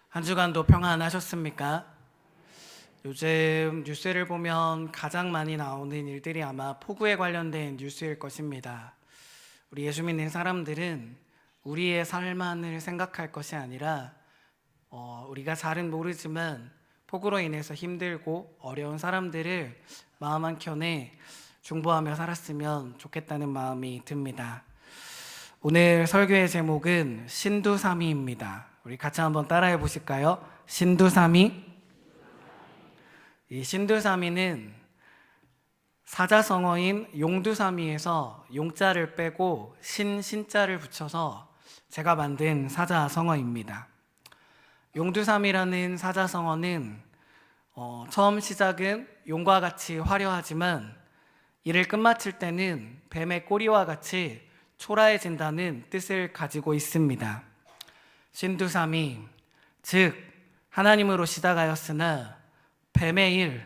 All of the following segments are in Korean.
한 주간도 평안하셨습니까? 요즘 뉴스를 보면 가장 많이 나오는 일들이 아마 폭우에 관련된 뉴스일 것입니다. 우리 예수 믿는 사람들은 우리의 삶만을 생각할 것이 아니라 우리가 잘은 모르지만 폭우로 인해서 힘들고 어려운 사람들을 마음 한켠에 중보하며 살았으면 좋겠다는 마음이 듭니다. 오늘 설교의 제목은 신두삼위입니다. 우리 같이 한번 따라해 보실까요? 신두삼위. 이 신두삼위는 사자성어인 용두삼위에서 용자를 빼고 신자를 붙여서 제가 만든 사자성어입니다. 용두삼위라는 사자성어는 처음 시작은 용과 같이 화려하지만 이를 끝마칠 때는 뱀의 꼬리와 같이 초라해진다는 뜻을 가지고 있습니다. 신두삼위, 즉 하나님으로 시작하였으나 뱀의 일,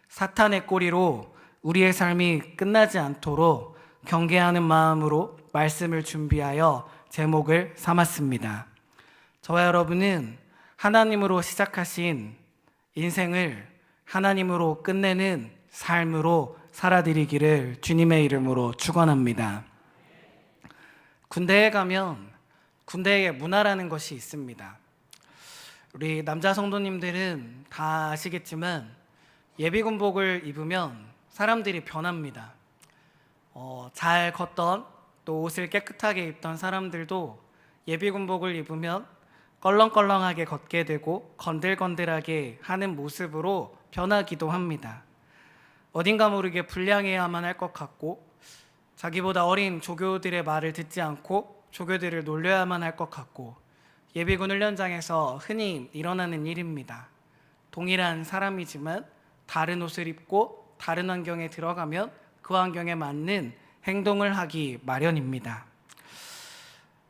사탄의 꼬리로 우리의 삶이 끝나지 않도록 경계하는 마음으로 말씀을 준비하여 제목을 삼았습니다. 저와 여러분은 하나님으로 시작하신 인생을 하나님으로 끝내는 삶으로 살아드리기를 주님의 이름으로 축원합니다. 군대에 가면 군대의 문화라는 것이 있습니다. 우리 남자 성도님들은 다 아시겠지만 예비군복을 입으면 사람들이 변합니다. 잘 걷던 또 옷을 깨끗하게 입던 사람들도 예비군복을 입으면 껄렁껄렁하게 걷게 되고 건들건들하게 하는 모습으로 변하기도 합니다. 어딘가 모르게 불량해야만 할 것 같고 자기보다 어린 조교들의 말을 듣지 않고 조교들을 놀려야만 할 것 같고 예비군 훈련장에서 흔히 일어나는 일입니다. 동일한 사람이지만 다른 옷을 입고 다른 환경에 들어가면 그 환경에 맞는 행동을 하기 마련입니다.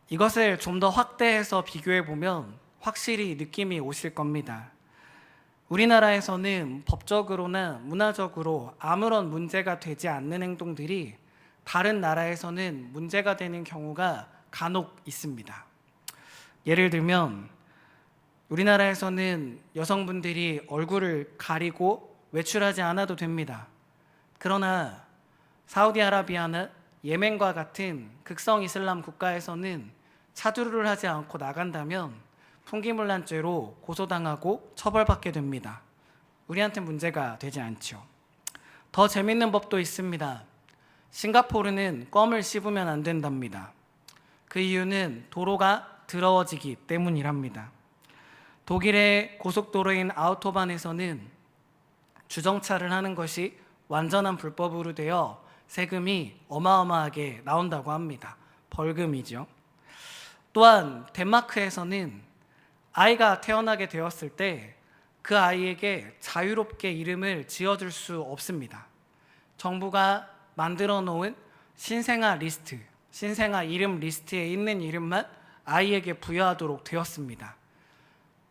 이것을 좀 더 확대해서 비교해 보면 확실히 느낌이 오실 겁니다. 우리나라에서는 법적으로나 문화적으로 아무런 문제가 되지 않는 행동들이 다른 나라에서는 문제가 되는 경우가 간혹 있습니다. 예를 들면 우리나라에서는 여성분들이 얼굴을 가리고 외출하지 않아도 됩니다. 그러나 사우디아라비아나 예멘과 같은 극성 이슬람 국가에서는 차두르를 하지 않고 나간다면 풍기문란죄로 고소당하고 처벌받게 됩니다. 우리한테 문제가 되지 않죠. 더 재밌는 법도 있습니다. 싱가포르는 껌을 씹으면 안 된답니다. 그 이유는 도로가 더러워지기 때문이랍니다. 독일의 고속도로인 아우토반에서는 주정차를 하는 것이 완전한 불법으로 되어 세금이 어마어마하게 나온다고 합니다. 벌금이죠. 또한 덴마크에서는 아이가 태어나게 되었을 때 그 아이에게 자유롭게 이름을 지어줄 수 없습니다. 정부가 만들어 놓은 신생아 리스트, 신생아 이름 리스트에 있는 이름만 아이에게 부여하도록 되었습니다.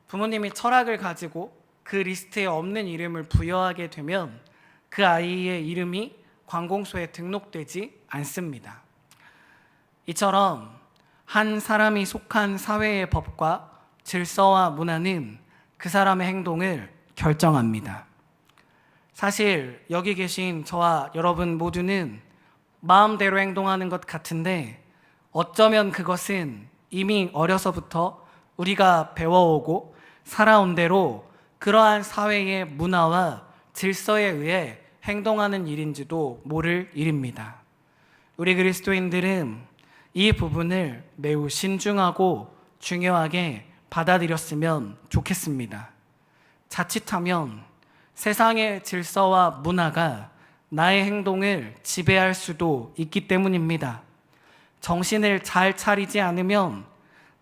부모님이 철학을 가지고 그 리스트에 없는 이름을 부여하게 되면 그 아이의 이름이 관공서에 등록되지 않습니다. 이처럼 한 사람이 속한 사회의 법과 질서와 문화는 그 사람의 행동을 결정합니다. 사실 여기 계신 저와 여러분 모두는 마음대로 행동하는 것 같은데 어쩌면 그것은 이미 어려서부터 우리가 배워오고 살아온 대로 그러한 사회의 문화와 질서에 의해 행동하는 일인지도 모를 일입니다. 우리 그리스도인들은 이 부분을 매우 신중하고 중요하게 받아들였으면 좋겠습니다. 자칫하면 세상의 질서와 문화가 나의 행동을 지배할 수도 있기 때문입니다. 정신을 잘 차리지 않으면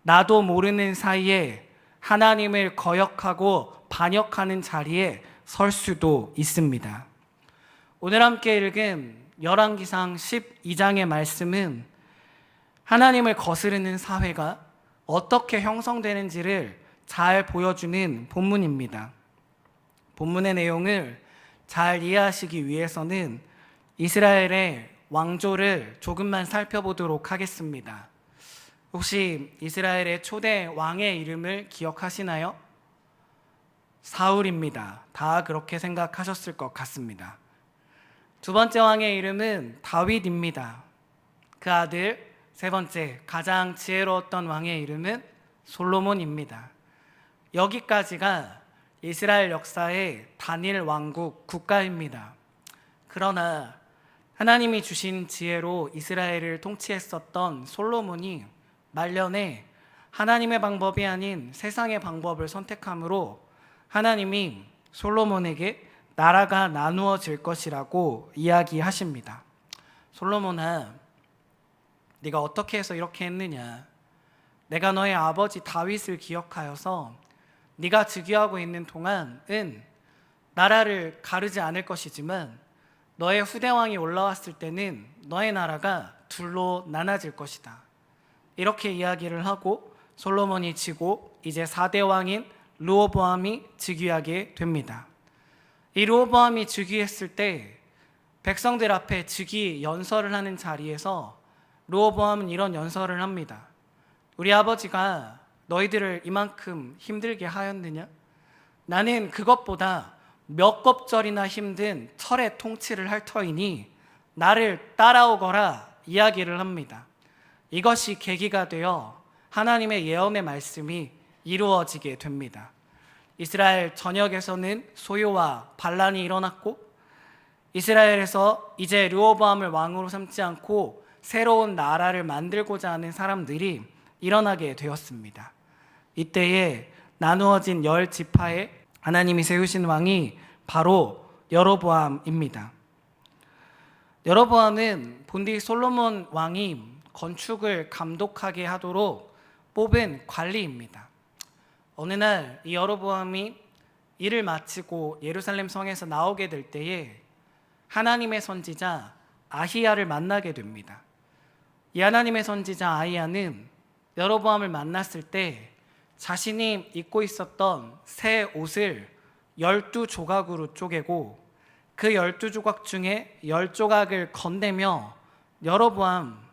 나도 모르는 사이에 하나님을 거역하고 반역하는 자리에 설 수도 있습니다. 오늘 함께 읽은 열왕기상 12장의 말씀은 하나님을 거스르는 사회가 어떻게 형성되는지를 잘 보여주는 본문입니다. 본문의 내용을 잘 이해하시기 위해서는 이스라엘의 왕조를 조금만 살펴보도록 하겠습니다. 혹시 이스라엘의 초대 왕의 이름을 기억하시나요? 사울입니다. 다 그렇게 생각하셨을 것 같습니다. 두 번째 왕의 이름은 다윗입니다. 그 아들 세 번째 가장 지혜로웠던 왕의 이름은 솔로몬입니다. 여기까지가 이스라엘 역사의 단일 왕국 국가입니다. 그러나 하나님이 주신 지혜로 이스라엘을 통치했었던 솔로몬이 말년에 하나님의 방법이 아닌 세상의 방법을 선택함으로 하나님이 솔로몬에게 나라가 나누어질 것이라고 이야기하십니다. 솔로몬아, 네가 어떻게 해서 이렇게 했느냐? 내가 너의 아버지 다윗을 기억하여서 네가 즉위하고 있는 동안은 나라를 가르지 않을 것이지만 너의 후대왕이 올라왔을 때는 너의 나라가 둘로 나눠질 것이다. 이렇게 이야기를 하고 솔로몬이 지고 이제 4대 왕인 르호보암이 즉위하게 됩니다. 이 르호보암이 즉위했을 때 백성들 앞에 즉위 연설을 하는 자리에서 르호보암은 이런 연설을 합니다. 우리 아버지가 너희들을 이만큼 힘들게 하였느냐? 나는 그것보다 몇 겁절이나 힘든 철의 통치를 할 터이니 나를 따라오거라 이야기를 합니다. 이것이 계기가 되어 하나님의 예언의 말씀이 이루어지게 됩니다. 이스라엘 전역에서는 소요와 반란이 일어났고 이스라엘에서 이제 르호보암을 왕으로 삼지 않고 새로운 나라를 만들고자 하는 사람들이 일어나게 되었습니다. 이때에 나누어진 10지파에 하나님이 세우신 왕이 바로 여로보암입니다. 여로보암은 본디 솔로몬 왕이 건축을 감독하게 하도록 뽑은 관리입니다. 어느 날 이 여로보암이 일을 마치고 예루살렘 성에서 나오게 될 때에 하나님의 선지자 아히야를 만나게 됩니다. 이 하나님의 선지자 아히야는 여로보암을 만났을 때 자신이 입고 있었던 새 옷을 12조각으로 쪼개고 그 12조각 중에 10조각을 건네며 여로보암,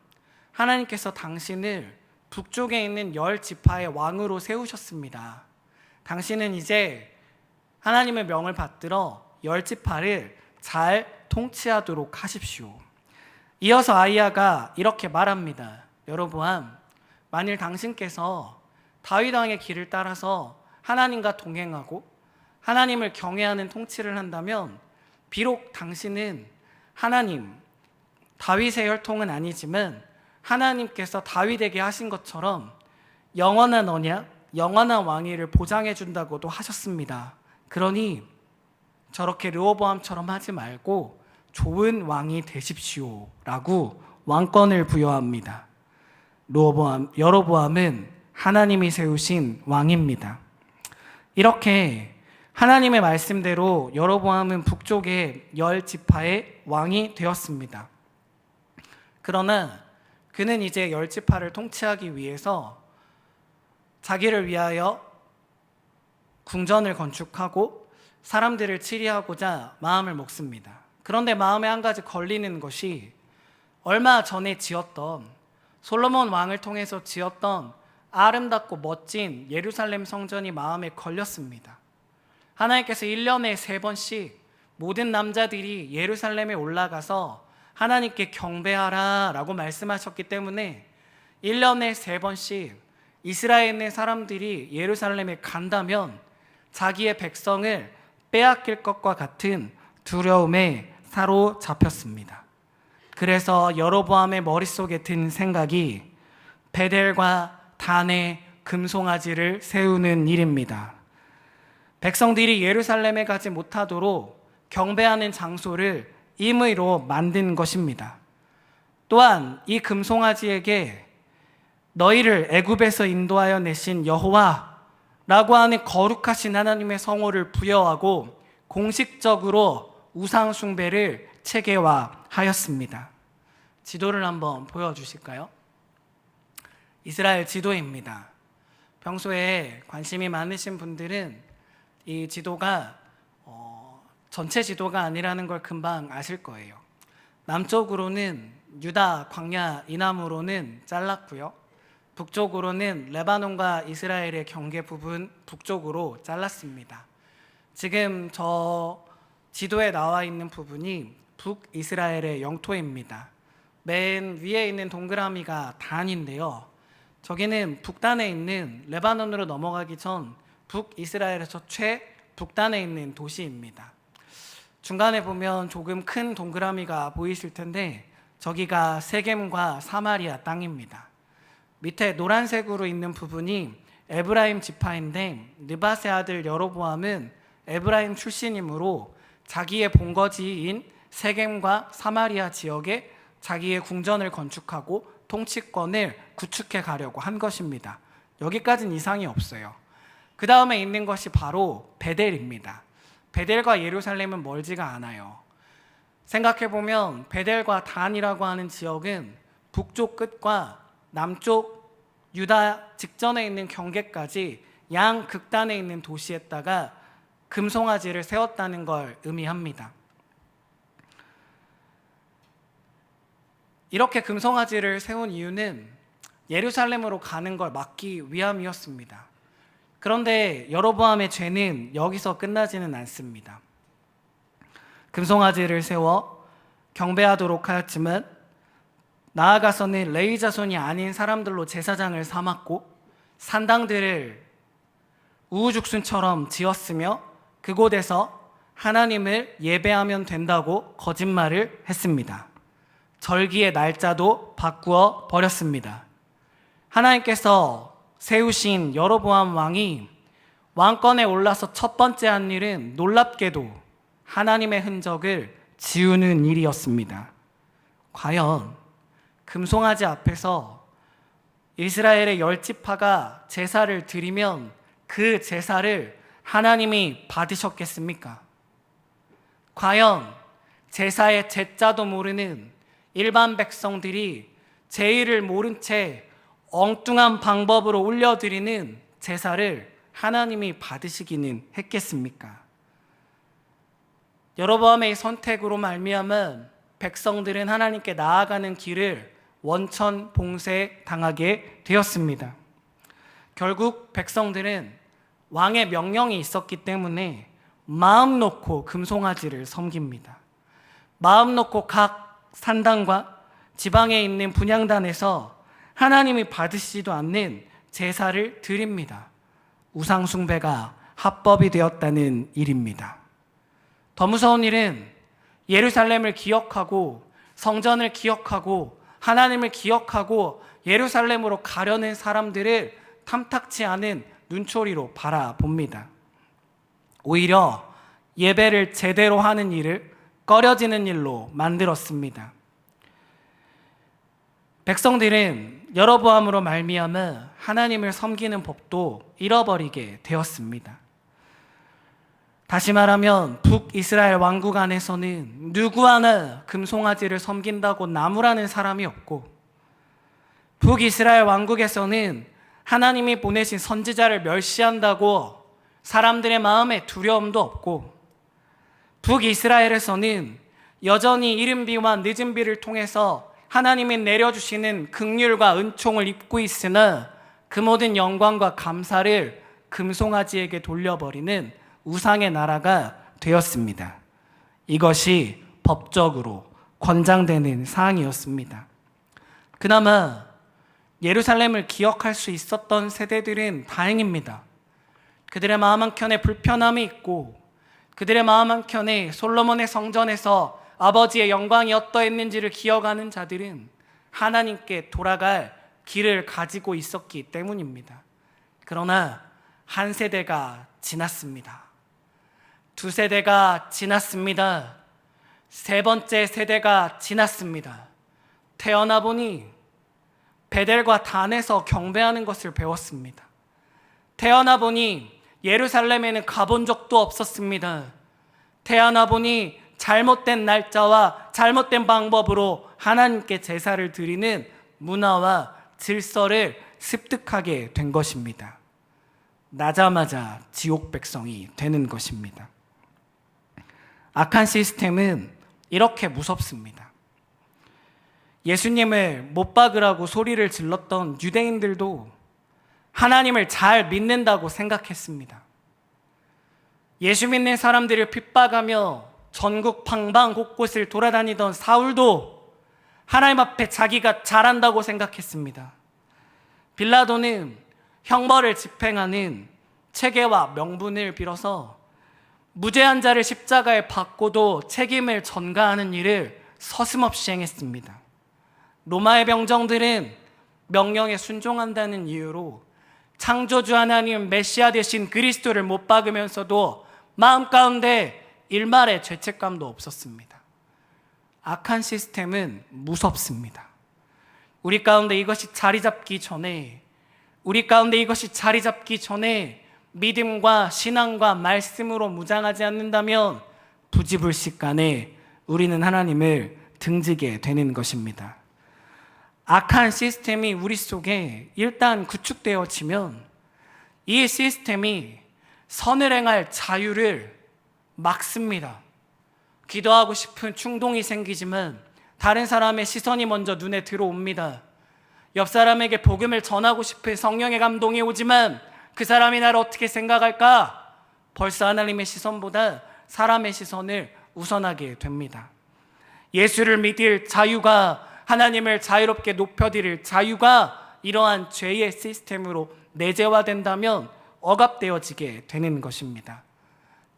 하나님께서 당신을 북쪽에 있는 10지파의 왕으로 세우셨습니다. 당신은 이제 하나님의 명을 받들어 10지파를 잘 통치하도록 하십시오. 이어서 아히야가 이렇게 말합니다. 여로보암, 만일 당신께서 다윗 왕의 길을 따라서 하나님과 동행하고 하나님을 경외하는 통치를 한다면 비록 당신은 하나님, 다윗의 혈통은 아니지만 하나님께서 다윗에게 하신 것처럼 영원한 언약, 영원한 왕위를 보장해 준다고도 하셨습니다. 그러니 저렇게 르호보암처럼 하지 말고 좋은 왕이 되십시오 라고 왕권을 부여합니다. 여로보암은 하나님이 세우신 왕입니다. 이렇게 하나님의 말씀대로 여로보암은 북쪽의 10지파의 왕이 되었습니다. 그러나 그는 이제 10지파를 통치하기 위해서 자기를 위하여 궁전을 건축하고 사람들을 치리하고자 마음을 먹습니다. 그런데 마음에 한 가지 걸리는 것이 얼마 전에 지었던 솔로몬 왕을 통해서 지었던 아름답고 멋진 예루살렘 성전이 마음에 걸렸습니다. 하나님께서 1년에 3번씩 모든 남자들이 예루살렘에 올라가서 하나님께 경배하라 라고 말씀하셨기 때문에 1년에 3번씩 이스라엘에 있는 사람들이 예루살렘에 간다면 자기의 백성을 빼앗길 것과 같은 두려움에 사로잡혔습니다. 그래서 여로보암의 머릿속에 든 생각이 베델과 단의 금송아지를 세우는 일입니다. 백성들이 예루살렘에 가지 못하도록 경배하는 장소를 임의로 만든 것입니다. 또한 이 금송아지에게 너희를 애굽에서 인도하여 내신 여호와라고 하는 거룩하신 하나님의 성호를 부여하고 공식적으로 우상 숭배를 체계화하였습니다. 지도를 한번 보여주실까요? 이스라엘 지도입니다. 평소에 관심이 많으신 분들은 이 지도가 전체 지도가 아니라는 걸 금방 아실 거예요. 남쪽으로는 유다 광야 이남으로는 잘랐고요. 북쪽으로는 레바논과 이스라엘의 경계 부분 북쪽으로 잘랐습니다. 지금 저 지도에 나와 있는 부분이 북이스라엘의 영토입니다. 맨 위에 있는 동그라미가 단인데요. 저기는 북단에 있는 레바논으로 넘어가기 전 북이스라엘에서 최북단에 있는 도시입니다. 중간에 보면 조금 큰 동그라미가 보이실 텐데 저기가 세겜과 사마리아 땅입니다. 밑에 노란색으로 있는 부분이 에브라임 지파인데 느밧의 아들 여로보암은 에브라임 출신이므로 자기의 본거지인 세겜과 사마리아 지역에 자기의 궁전을 건축하고 통치권을 구축해 가려고 한 것입니다. 여기까지는 이상이 없어요. 그 다음에 있는 것이 바로 베델입니다. 베델과 예루살렘은 멀지가 않아요. 생각해보면 베델과 단이라고 하는 지역은 북쪽 끝과 남쪽 유다 직전에 있는 경계까지 양 극단에 있는 도시에다가 금송아지를 세웠다는 걸 의미합니다. 이렇게 금송아지를 세운 이유는 예루살렘으로 가는 걸 막기 위함이었습니다. 그런데 여로보암의 죄는 여기서 끝나지는 않습니다. 금송아지를 세워 경배하도록 하였지만 나아가서는 레위 자손이 아닌 사람들로 제사장을 삼았고 산당들을 우후죽순처럼 지었으며 그곳에서 하나님을 예배하면 된다고 거짓말을 했습니다. 절기의 날짜도 바꾸어 버렸습니다. 하나님께서 세우신 여로보암 왕이 왕권에 올라서 첫 번째 한 일은 놀랍게도 하나님의 흔적을 지우는 일이었습니다. 과연 금송아지 앞에서 이스라엘의 10지파가 제사를 드리면 그 제사를 하나님이 받으셨겠습니까? 과연 제사의 제자도 모르는 일반 백성들이 제의를 모른 채 엉뚱한 방법으로 올려드리는 제사를 하나님이 받으시기는 했겠습니까? 여로보암의 선택으로 말미암아 백성들은 하나님께 나아가는 길을 원천봉쇄 당하게 되었습니다. 결국 백성들은 왕의 명령이 있었기 때문에 마음 놓고 금송아지를 섬깁니다. 마음 놓고 각 산당과 지방에 있는 분향단에서 하나님이 받으시지도 않는 제사를 드립니다. 우상 숭배가 합법이 되었다는 일입니다. 더 무서운 일은 예루살렘을 기억하고 성전을 기억하고 하나님을 기억하고 예루살렘으로 가려는 사람들을 탐탁치 않은 눈초리로 바라봅니다. 오히려 예배를 제대로 하는 일을 꺼려지는 일로 만들었습니다. 백성들은 여로보암으로 말미암아 하나님을 섬기는 법도 잃어버리게 되었습니다. 다시 말하면 북이스라엘 왕국 안에서는 누구 하나 금송아지를 섬긴다고 나무라는 사람이 없고, 북이스라엘 왕국에서는 하나님이 보내신 선지자를 멸시한다고 사람들의 마음에 두려움도 없고, 북이스라엘에서는 여전히 이른 비와 늦은 비를 통해서 하나님이 내려주시는 긍휼과 은총을 입고 있으나 그 모든 영광과 감사를 금송아지에게 돌려버리는 우상의 나라가 되었습니다. 이것이 법적으로 권장되는 사항이었습니다. 그나마 예루살렘을 기억할 수 있었던 세대들은 다행입니다. 그들의 마음 한켠에 불편함이 있고 그들의 마음 한켠에 솔로몬의 성전에서 아버지의 영광이 어떠했는지를 기억하는 자들은 하나님께 돌아갈 길을 가지고 있었기 때문입니다. 그러나 한 세대가 지났습니다. 두 세대가 지났습니다. 세 번째 세대가 지났습니다. 태어나 보니 베델과 단에서 경배하는 것을 배웠습니다. 태어나 보니 예루살렘에는 가본 적도 없었습니다. 태어나 보니 잘못된 날짜와 잘못된 방법으로 하나님께 제사를 드리는 문화와 질서를 습득하게 된 것입니다. 나자마자 지옥 백성이 되는 것입니다. 악한 시스템은 이렇게 무섭습니다. 예수님을 못 박으라고 소리를 질렀던 유대인들도 하나님을 잘 믿는다고 생각했습니다. 예수 믿는 사람들을 핍박하며 전국 방방 곳곳을 돌아다니던 사울도 하나님 앞에 자기가 잘한다고 생각했습니다. 빌라도는 형벌을 집행하는 체계와 명분을 빌어서 무죄한 자를 십자가에 박고도 책임을 전가하는 일을 서슴없이 행했습니다. 로마의 병정들은 명령에 순종한다는 이유로 창조주 하나님 메시아 되신 그리스도를 못 박으면서도 마음 가운데 일말의 죄책감도 없었습니다. 악한 시스템은 무섭습니다. 우리 가운데 이것이 자리 잡기 전에 믿음과 신앙과 말씀으로 무장하지 않는다면 부지불식간에 우리는 하나님을 등지게 되는 것입니다. 악한 시스템이 우리 속에 일단 구축되어지면 이 시스템이 선을 행할 자유를 막습니다. 기도하고 싶은 충동이 생기지만 다른 사람의 시선이 먼저 눈에 들어옵니다. 옆 사람에게 복음을 전하고 싶은 성령의 감동이 오지만 그 사람이 나를 어떻게 생각할까? 벌써 하나님의 시선보다 사람의 시선을 우선하게 됩니다. 예수를 믿을 자유가, 하나님을 자유롭게 높여드릴 자유가 이러한 죄의 시스템으로 내재화된다면 억압되어지게 되는 것입니다.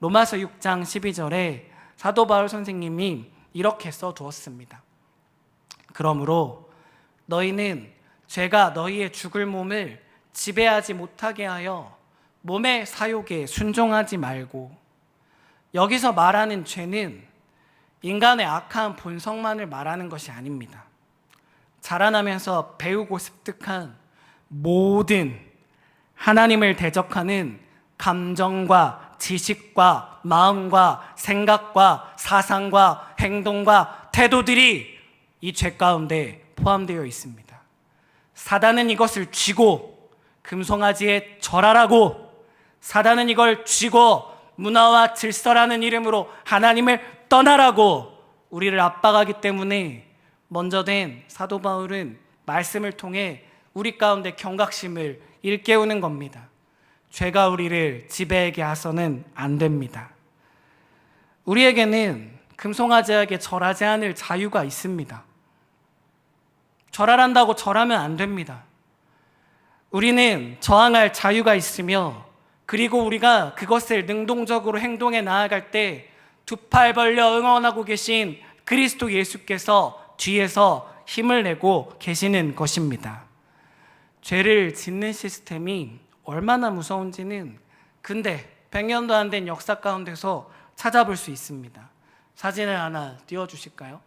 로마서 6장 12절에 사도 바울 선생님이 이렇게 써두었습니다. 그러므로 너희는 죄가 너희의 죽을 몸을 지배하지 못하게 하여 몸의 사욕에 순종하지 말고. 여기서 말하는 죄는 인간의 악한 본성만을 말하는 것이 아닙니다. 자라나면서 배우고 습득한 모든 하나님을 대적하는 감정과 지식과 마음과 생각과 사상과 행동과 태도들이 이 죄 가운데 포함되어 있습니다. 사단은 이것을 쥐고 금송아지에 절하라고, 사단은 이걸 쥐고 문화와 질서라는 이름으로 하나님을 떠나라고 우리를 압박하기 때문에 먼저 된 사도 바울은 말씀을 통해 우리 가운데 경각심을 일깨우는 겁니다. 죄가 우리를 지배하게 해서는 안 됩니다. 우리에게는 금송아지에게 절하지 않을 자유가 있습니다. 절하란다고 절하면 안 됩니다. 우리는 저항할 자유가 있으며, 그리고 우리가 그것을 능동적으로 행동해 나아갈 때 두 팔 벌려 응원하고 계신 그리스도 예수께서 뒤에서 힘을 내고 계시는 것입니다. 죄를 짓는 시스템이 얼마나 무서운지는 근대 100년도 안 된 역사 가운데서 찾아볼 수 있습니다. 사진을 하나 띄워주실까요?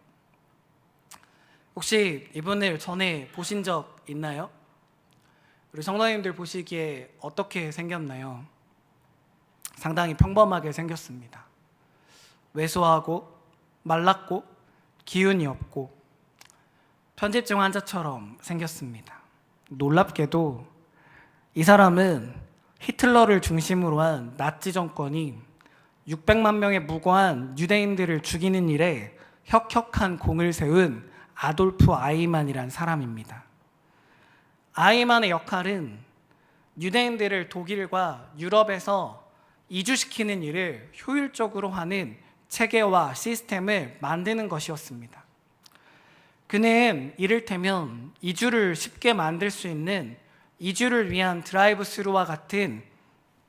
혹시 이분을 전에 보신 적 있나요? 우리 성도님들 보시기에 어떻게 생겼나요? 상당히 평범하게 생겼습니다. 왜소하고 말랐고 기운이 없고 편집증 환자처럼 생겼습니다. 놀랍게도 이 사람은 히틀러를 중심으로 한 나치 정권이 600만 명의 무고한 유대인들을 죽이는 일에 혁혁한 공을 세운 아돌프 아이만이란 사람입니다. 아이만의 역할은 유대인들을 독일과 유럽에서 이주시키는 일을 효율적으로 하는 체계와 시스템을 만드는 것이었습니다. 그는 이를테면 이주를 쉽게 만들 수 있는 이주를 위한 드라이브 스루와 같은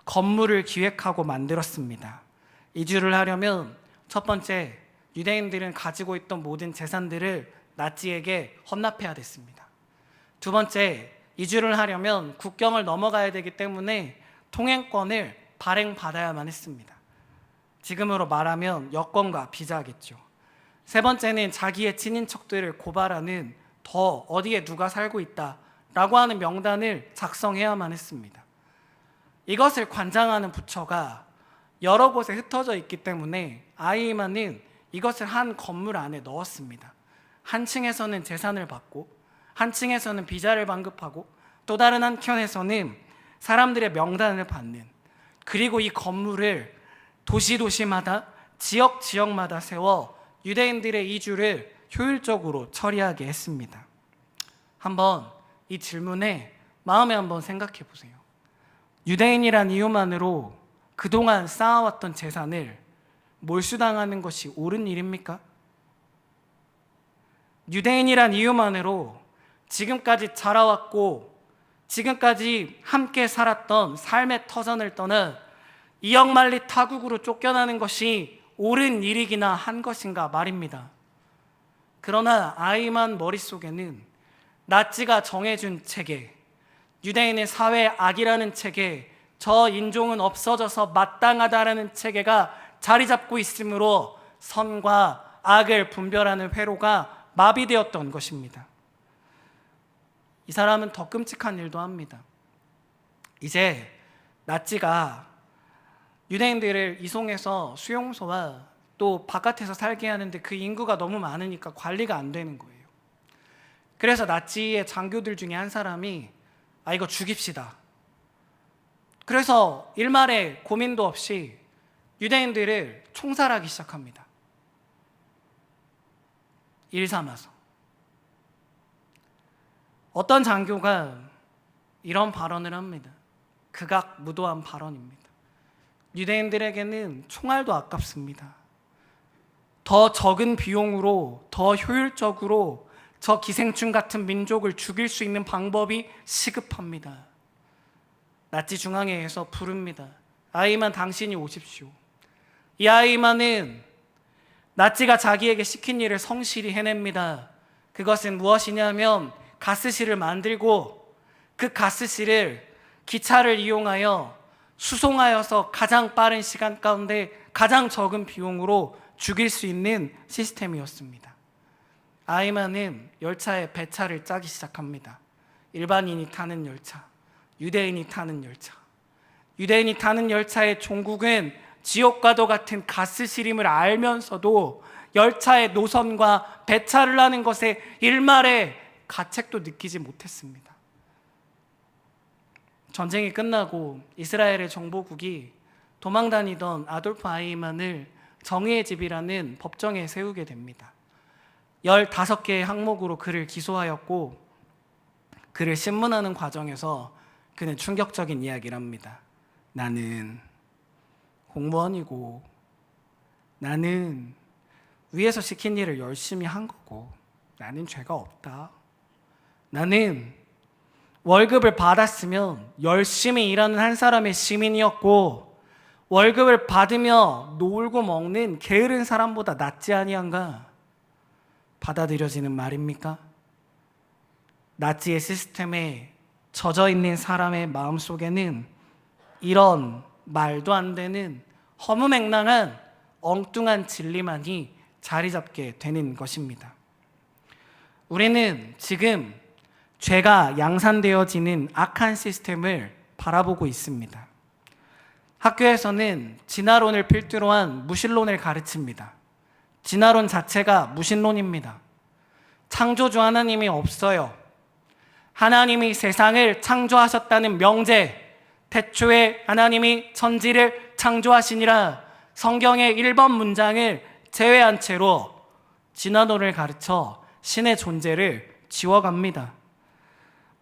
건물을 기획하고 만들었습니다. 이주를 하려면 첫 번째, 유대인들은 가지고 있던 모든 재산들을 나치에게 헌납해야 됐습니다. 두 번째, 이주를 하려면 국경을 넘어가야 되기 때문에 통행권을 발행받아야만 했습니다. 지금으로 말하면 여권과 비자겠죠. 세 번째는 자기의 친인척들을 고발하는, 더 어디에 누가 살고 있다라고 하는 명단을 작성해야만 했습니다. 이것을 관장하는 부처가 여러 곳에 흩어져 있기 때문에 아이만은 이것을 한 건물 안에 넣었습니다. 한 층에서는 재산을 받고, 한 층에서는 비자를 반급하고, 또 다른 한켠에서는 사람들의 명단을 받는, 그리고 이 건물을 도시마다 지역마다 세워 유대인들의 이주를 효율적으로 처리하게 했습니다. 한번 이 질문에 마음에 한번 생각해 보세요. 유대인이란 이유만으로 그동안 쌓아왔던 재산을 몰수당하는 것이 옳은 일입니까? 유대인이란 이유만으로 지금까지 자라왔고 지금까지 함께 살았던 삶의 터전을 떠나 이역만리 타국으로 쫓겨나는 것이 옳은 일이기나 한 것인가 말입니다. 그러나 아이만 머릿속에는 나치가 정해준 체계, 유대인의 사회 악이라는 체계, 저 인종은 없어져서 마땅하다라는 체계가 자리 잡고 있으므로 선과 악을 분별하는 회로가 마비되었던 것입니다. 이 사람은 더 끔찍한 일도 합니다. 이제 나치가 유대인들을 이송해서 수용소와 또 바깥에서 살게 하는데 그 인구가 너무 많으니까 관리가 안 되는 거예요. 그래서 나치의 장교들 중에 한 사람이 이거 죽입시다. 그래서 일말의 고민도 없이 유대인들을 총살하기 시작합니다. 일 삼아서. 어떤 장교가 이런 발언을 합니다. 극악무도한 발언입니다. 유대인들에게는 총알도 아깝습니다. 더 적은 비용으로 더 효율적으로 저 기생충 같은 민족을 죽일 수 있는 방법이 시급합니다. 나치 중앙회에서 부릅니다. 아이만 당신이 오십시오. 이 아이만은 나치가 자기에게 시킨 일을 성실히 해냅니다. 그것은 무엇이냐면 가스실을 만들고 그 가스실을 기차를 이용하여 수송하여서 가장 빠른 시간 가운데 가장 적은 비용으로 죽일 수 있는 시스템이었습니다. 아이만은 열차에 배차를 짜기 시작합니다. 일반인이 타는 열차, 유대인이 타는 열차. 유대인이 타는 열차의 종국은 지옥과도 같은 가스실임을 알면서도 열차의 노선과 배차를 하는 것에 일말의 가책도 느끼지 못했습니다. 전쟁이 끝나고 이스라엘의 정보국이 도망다니던 아돌프 아이만을 정의의 집이라는 법정에 세우게 됩니다. 15개의 항목으로 그를 기소하였고 그를 신문하는 과정에서 그는 충격적인 이야기를 합니다. 나는 공무원이고 나는 위에서 시킨 일을 열심히 한 거고 나는 죄가 없다. 나는 월급을 받았으면 열심히 일하는 한 사람의 시민이었고 월급을 받으며 놀고 먹는 게으른 사람보다 낫지 아니한가? 받아들여지는 말입니까? 나치의 시스템에 젖어 있는 사람의 마음속에는 이런 말도 안 되는 허무맹랑한 엉뚱한 진리만이 자리 잡게 되는 것입니다. 우리는 지금 죄가 양산되어지는 악한 시스템을 바라보고 있습니다. 학교에서는 진화론을 필두로 한 무신론을 가르칩니다. 진화론 자체가 무신론입니다. 창조주 하나님이 없어요. 하나님이 세상을 창조하셨다는 명제, 태초에 하나님이 천지를 창조하시니라 성경의 1번 문장을 제외한 채로 진화론을 가르쳐 신의 존재를 지워갑니다.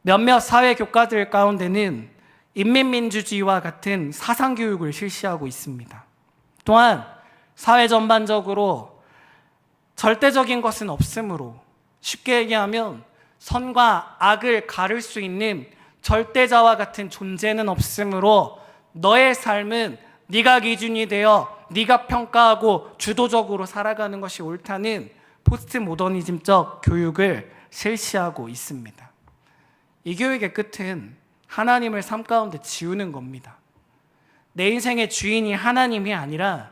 몇몇 사회 교과들 가운데는 인민민주주의와 같은 사상교육을 실시하고 있습니다. 또한 사회 전반적으로 절대적인 것은 없으므로 쉽게 얘기하면 선과 악을 가를 수 있는 절대자와 같은 존재는 없으므로 너의 삶은 네가 기준이 되어 네가 평가하고 주도적으로 살아가는 것이 옳다는 포스트 모더니즘적 교육을 실시하고 있습니다. 이 교육의 끝은 하나님을 삶 가운데 지우는 겁니다. 내 인생의 주인이 하나님이 아니라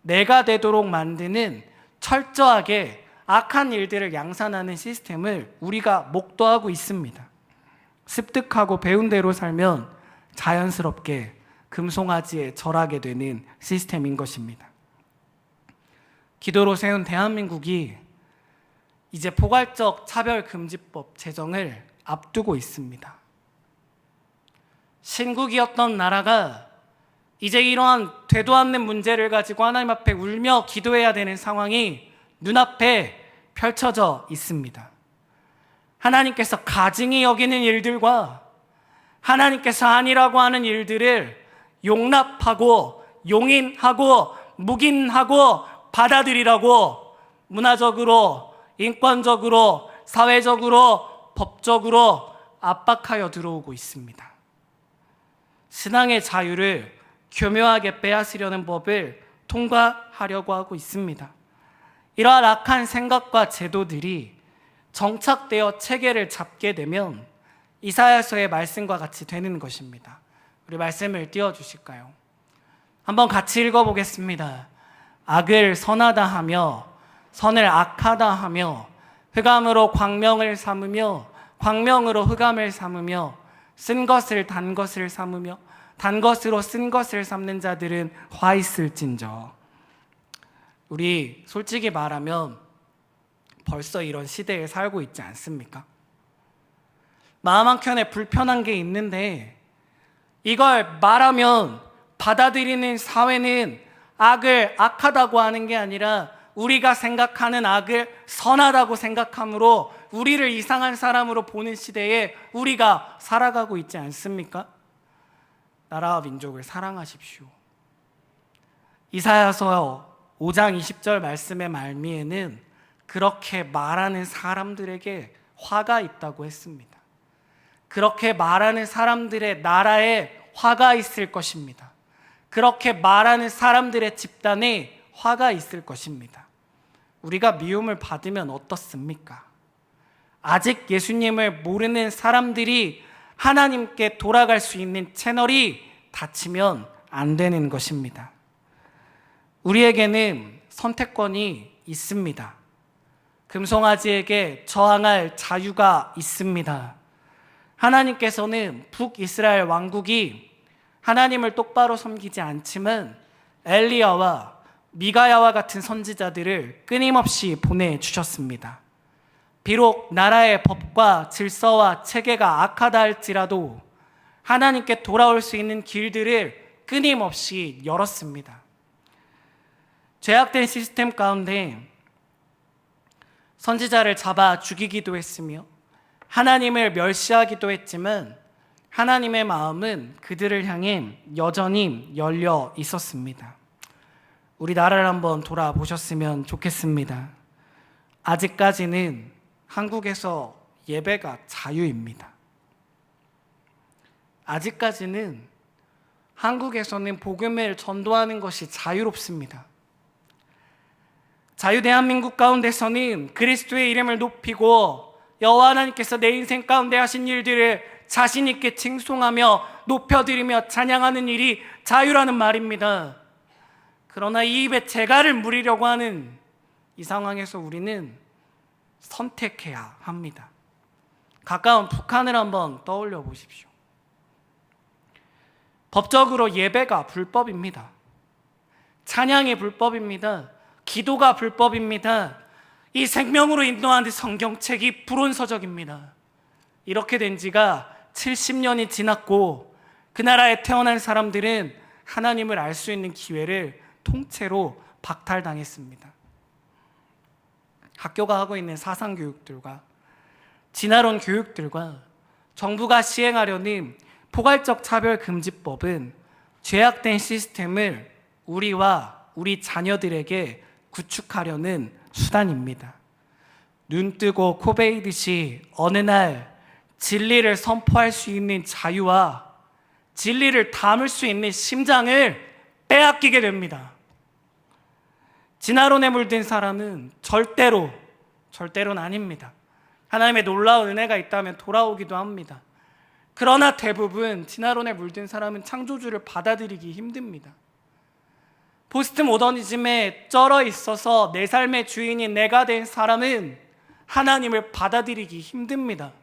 내가 되도록 만드는 철저하게 악한 일들을 양산하는 시스템을 우리가 목도하고 있습니다. 습득하고 배운 대로 살면 자연스럽게 금송아지에 절하게 되는 시스템인 것입니다. 기도로 세운 대한민국이 이제 포괄적 차별금지법 제정을 앞두고 있습니다. 신국이었던 나라가 이제 이러한 되도 않는 문제를 가지고 하나님 앞에 울며 기도해야 되는 상황이 눈앞에 펼쳐져 있습니다. 하나님께서 가증히 여기는 일들과 하나님께서 아니라고 하는 일들을 용납하고 용인하고 묵인하고 받아들이라고 문화적으로, 인권적으로, 사회적으로, 법적으로 압박하여 들어오고 있습니다. 신앙의 자유를 교묘하게 빼앗으려는 법을 통과하려고 하고 있습니다. 이러한 악한 생각과 제도들이 정착되어 체계를 잡게 되면 이사야서의 말씀과 같이 되는 것입니다. 우리 말씀을 띄워주실까요? 한번 같이 읽어보겠습니다. 악을 선하다 하며 선을 악하다 하며 흑암으로 광명을 삼으며 광명으로 흑암을 삼으며 쓴 것을 단 것을 삼으며 단 것으로 쓴 것을 삼는 자들은 화 있을진저. 우리 솔직히 말하면 벌써 이런 시대에 살고 있지 않습니까? 마음 한켠에 불편한 게 있는데 이걸 말하면 받아들이는 사회는 악을 악하다고 하는 게 아니라 우리가 생각하는 악을 선하다고 생각함으로 우리를 이상한 사람으로 보는 시대에 우리가 살아가고 있지 않습니까? 나라와 민족을 사랑하십시오. 이사야서 5장 20절 말씀의 말미에는 그렇게 말하는 사람들에게 화가 있다고 했습니다. 그렇게 말하는 사람들의 나라에 화가 있을 것입니다. 그렇게 말하는 사람들의 집단에 화가 있을 것입니다. 우리가 미움을 받으면 어떻습니까? 아직 예수님을 모르는 사람들이 하나님께 돌아갈 수 있는 채널이 닫히면 안 되는 것입니다. 우리에게는 선택권이 있습니다. 금송아지에게 저항할 자유가 있습니다. 하나님께서는 북이스라엘 왕국이 하나님을 똑바로 섬기지 않지만 엘리야와 미가야와 같은 선지자들을 끊임없이 보내주셨습니다. 비록 나라의 법과 질서와 체계가 악하다 할지라도 하나님께 돌아올 수 있는 길들을 끊임없이 열었습니다. 죄악된 시스템 가운데 선지자를 잡아 죽이기도 했으며 하나님을 멸시하기도 했지만 하나님의 마음은 그들을 향해 여전히 열려 있었습니다. 우리 나라를 한번 돌아보셨으면 좋겠습니다. 아직까지는 한국에서 예배가 자유입니다. 아직까지는 한국에서는 복음을 전도하는 것이 자유롭습니다. 자유대한민국 가운데서는 그리스도의 이름을 높이고 여호와 하나님께서 내 인생 가운데 하신 일들을 자신 있게 칭송하며 높여드리며 찬양하는 일이 자유라는 말입니다. 그러나 이 입에 재갈을 물으려고 하는 이 상황에서 우리는 선택해야 합니다. 가까운 북한을 한번 떠올려 보십시오. 법적으로 예배가 불법입니다. 찬양이 불법입니다. 기도가 불법입니다. 이 생명으로 인도하는 성경책이 불온서적입니다. 이렇게 된 지가 70년이 지났고 그 나라에 태어난 사람들은 하나님을 알 수 있는 기회를 통째로 박탈당했습니다. 학교가 하고 있는 사상교육들과 진화론 교육들과 정부가 시행하려는 포괄적 차별금지법은 죄악된 시스템을 우리와 우리 자녀들에게 구축하려는 수단입니다. 눈 뜨고 코 베이듯이 어느 날 진리를 선포할 수 있는 자유와 진리를 담을 수 있는 심장을 빼앗기게 됩니다. 진화론에 물든 사람은 절대로는 아닙니다. 하나님의 놀라운 은혜가 있다면 돌아오기도 합니다. 그러나 대부분 진화론에 물든 사람은 창조주를 받아들이기 힘듭니다. 포스트 모더니즘에 쩔어 있어서 내 삶의 주인이 내가 된 사람은 하나님을 받아들이기 힘듭니다.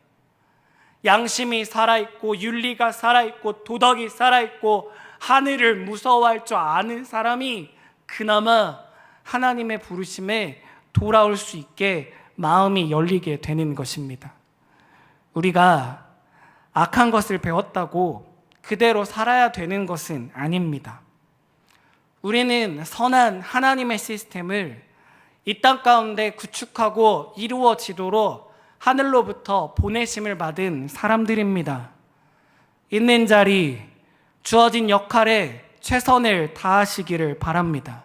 양심이 살아있고 윤리가 살아있고 도덕이 살아있고 하늘을 무서워할 줄 아는 사람이 그나마 하나님의 부르심에 돌아올 수 있게 마음이 열리게 되는 것입니다. 우리가 악한 것을 배웠다고 그대로 살아야 되는 것은 아닙니다. 우리는 선한 하나님의 시스템을 이 땅 가운데 구축하고 이루어지도록 하늘로부터 보내심을 받은 사람들입니다. 있는 자리, 주어진 역할에 최선을 다하시기를 바랍니다.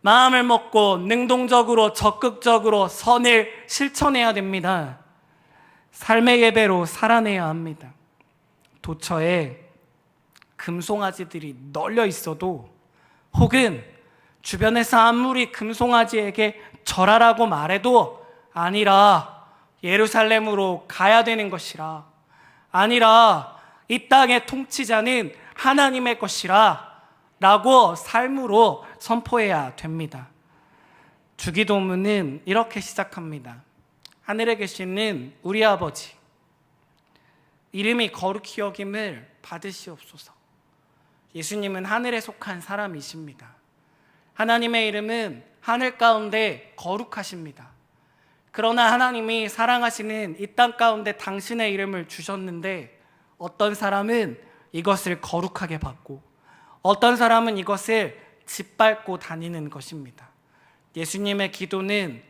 마음을 먹고 능동적으로 적극적으로 선을 실천해야 됩니다. 삶의 예배로 살아내야 합니다. 도처에 금송아지들이 널려 있어도, 혹은 주변에서 아무리 금송아지에게 절하라고 말해도 아니라 예루살렘으로 가야 되는 것이라, 아니라 이 땅의 통치자는 하나님의 것이라 라고 삶으로 선포해야 됩니다. 주기도문은 이렇게 시작합니다. 하늘에 계시는 우리 아버지, 이름이 거룩히 여김을 받으시옵소서. 예수님은 하늘에 속한 사람이십니다. 하나님의 이름은 하늘 가운데 거룩하십니다. 그러나 하나님이 사랑하시는 이 땅 가운데 당신의 이름을 주셨는데, 어떤 사람은 이것을 거룩하게 받고 어떤 사람은 이것을 짓밟고 다니는 것입니다. 예수님의 기도는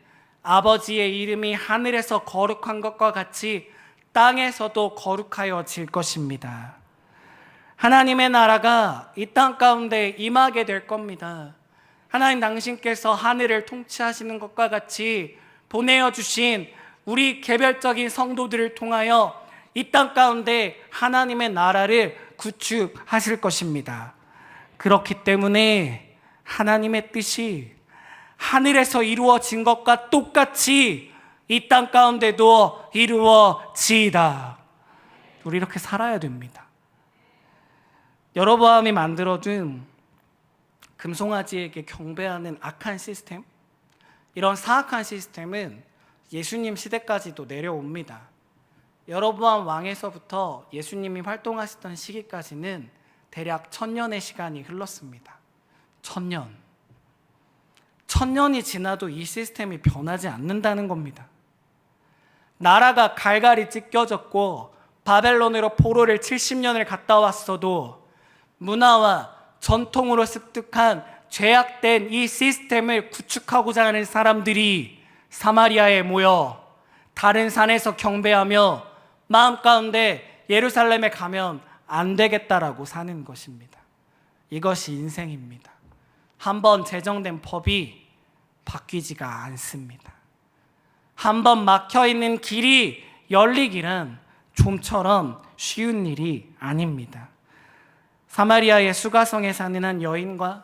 아버지의 이름이 하늘에서 거룩한 것과 같이 땅에서도 거룩하여질 것입니다. 하나님의 나라가 이 땅 가운데 임하게 될 겁니다. 하나님 당신께서 하늘을 통치하시는 것과 같이 보내어 주신 우리 개별적인 성도들을 통하여 이 땅 가운데 하나님의 나라를 구축하실 것입니다. 그렇기 때문에 하나님의 뜻이 하늘에서 이루어진 것과 똑같이 이 땅 가운데도 이루어지이다. 우리 이렇게 살아야 됩니다. 여로보암이 만들어준 금송아지에게 경배하는 악한 시스템, 이런 사악한 시스템은 예수님 시대까지도 내려옵니다. 여로보암 왕에서부터 예수님이 활동하시던 시기까지는 대략 1000년의 시간이 흘렀습니다. 1000년이 지나도 이 시스템이 변하지 않는다는 겁니다. 나라가 갈갈이 찢겨졌고 바벨론으로 포로를 70년을 갔다 왔어도 문화와 전통으로 습득한 죄악된 이 시스템을 구축하고자 하는 사람들이 사마리아에 모여 다른 산에서 경배하며 마음 가운데 예루살렘에 가면 안 되겠다라고 사는 것입니다. 이것이 인생입니다. 한번 제정된 법이 바뀌지가 않습니다. 한번 막혀있는 길이 열리기는 좀처럼 쉬운 일이 아닙니다. 사마리아의 수가성에 사는 한 여인과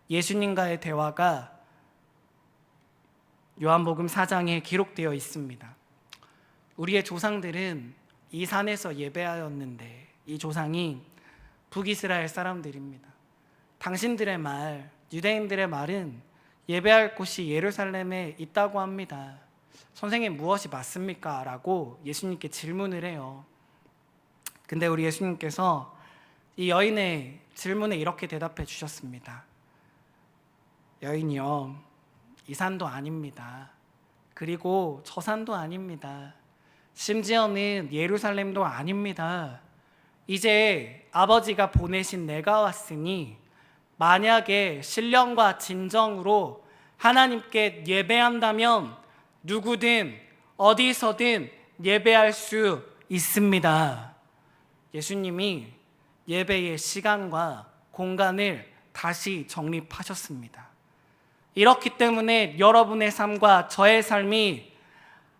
예수님과의 대화가 요한복음 4장에 기록되어 있습니다. 우리의 조상들은 이 산에서 예배하였는데, 이 조상이 북이스라엘 사람들입니다. 당신들의 말, 유대인들의 말은 예배할 곳이 예루살렘에 있다고 합니다. 선생님, 무엇이 맞습니까? 라고 예수님께 질문을 해요. 근데 우리 예수님께서 이 여인의 질문에 이렇게 대답해 주셨습니다. 여인이요, 이 산도 아닙니다. 그리고 저 산도 아닙니다. 심지어는 예루살렘도 아닙니다. 이제 아버지가 보내신 내가 왔으니 만약에 신령과 진정으로 하나님께 예배한다면 누구든 어디서든 예배할 수 있습니다. 예수님이 예배의 시간과 공간을 다시 정립하셨습니다. 이렇기 때문에 여러분의 삶과 저의 삶이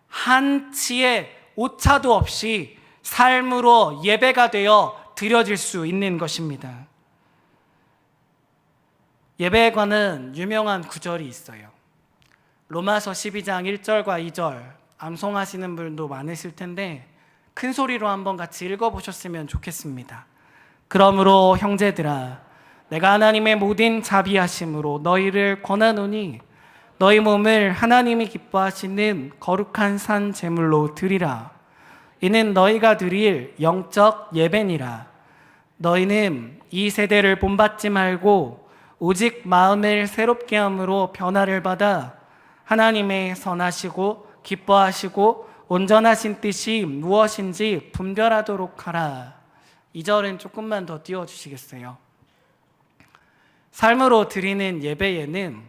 한치의 오차도 없이 삶으로 예배가 되어 드려질 수 있는 것입니다. 예배에 관한 유명한 구절이 있어요. 로마서 12장 1절과 2절 암송하시는 분도 많으실 텐데 큰 소리로 한번 같이 읽어보셨으면 좋겠습니다. 그러므로 형제들아, 내가 하나님의 모든 자비하심으로 너희를 권하노니 너희 몸을 하나님이 기뻐하시는 거룩한 산 제물로 드리라. 이는 너희가 드릴 영적 예배니라. 너희는 이 세대를 본받지 말고 오직 마음을 새롭게 함으로 변화를 받아 하나님의 선하시고 기뻐하시고 온전하신 뜻이 무엇인지 분별하도록 하라. 이 절은 조금만 더 띄워주시겠어요? 삶으로 드리는 예배에는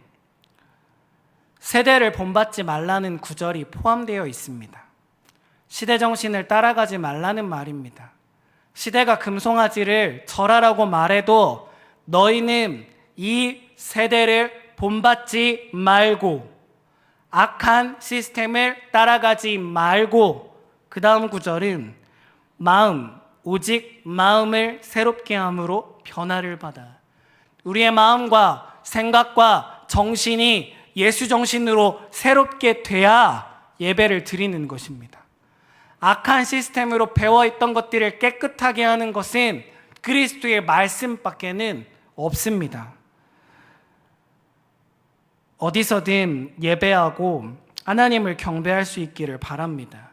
세대를 본받지 말라는 구절이 포함되어 있습니다. 시대 정신을 따라가지 말라는 말입니다. 시대가 금송아지를 절하라고 말해도 너희는 이 세대를 본받지 말고 악한 시스템을 따라가지 말고, 그 다음 구절은 오직 마음을 새롭게 함으로 변화를 받아. 우리의 마음과 생각과 정신이 예수 정신으로 새롭게 돼야 예배를 드리는 것입니다. 악한 시스템으로 배워있던 것들을 깨끗하게 하는 것은 그리스도의 말씀밖에는 없습니다. 어디서든 예배하고 하나님을 경배할 수 있기를 바랍니다.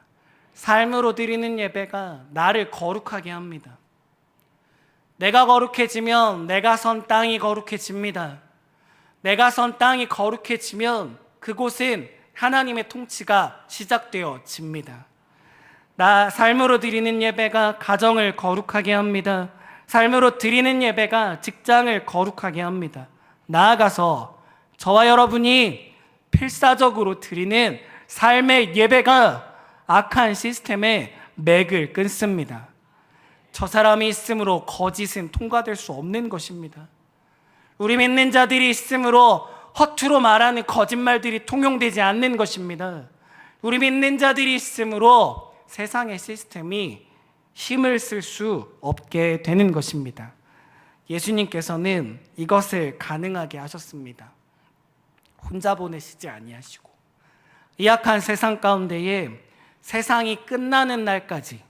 삶으로 드리는 예배가 나를 거룩하게 합니다. 내가 거룩해지면 내가 선 땅이 거룩해집니다. 내가 선 땅이 거룩해지면 그곳은 하나님의 통치가 시작되어집니다. 삶으로 드리는 예배가 가정을 거룩하게 합니다. 삶으로 드리는 예배가 직장을 거룩하게 합니다. 나아가서 저와 여러분이 필사적으로 드리는 삶의 예배가 악한 시스템의 맥을 끊습니다. 저 사람이 있으므로 거짓은 통과될 수 없는 것입니다. 우리 믿는 자들이 있으므로 허투루 말하는 거짓말들이 통용되지 않는 것입니다. 우리 믿는 자들이 있으므로 세상의 시스템이 힘을 쓸 수 없게 되는 것입니다. 예수님께서는 이것을 가능하게 하셨습니다. 혼자 보내시지 아니하시고 이 악한 세상 가운데에 세상이 끝나는 날까지,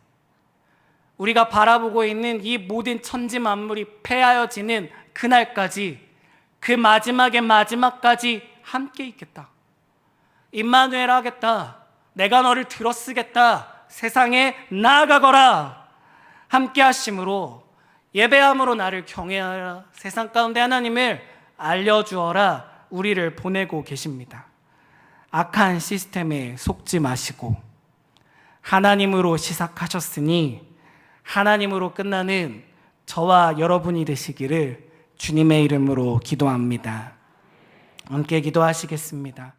우리가 바라보고 있는 이 모든 천지 만물이 폐하여지는 그날까지, 그 마지막의 마지막까지 함께 있겠다. 임마누엘 하겠다. 내가 너를 들어쓰겠다. 세상에 나아가거라. 함께 하심으로 예배함으로 나를 경외하라. 세상 가운데 하나님을 알려주어라. 우리를 보내고 계십니다. 악한 시스템에 속지 마시고 하나님으로 시작하셨으니 하나님으로 끝나는 저와 여러분이 되시기를 주님의 이름으로 기도합니다. 함께 기도하시겠습니다.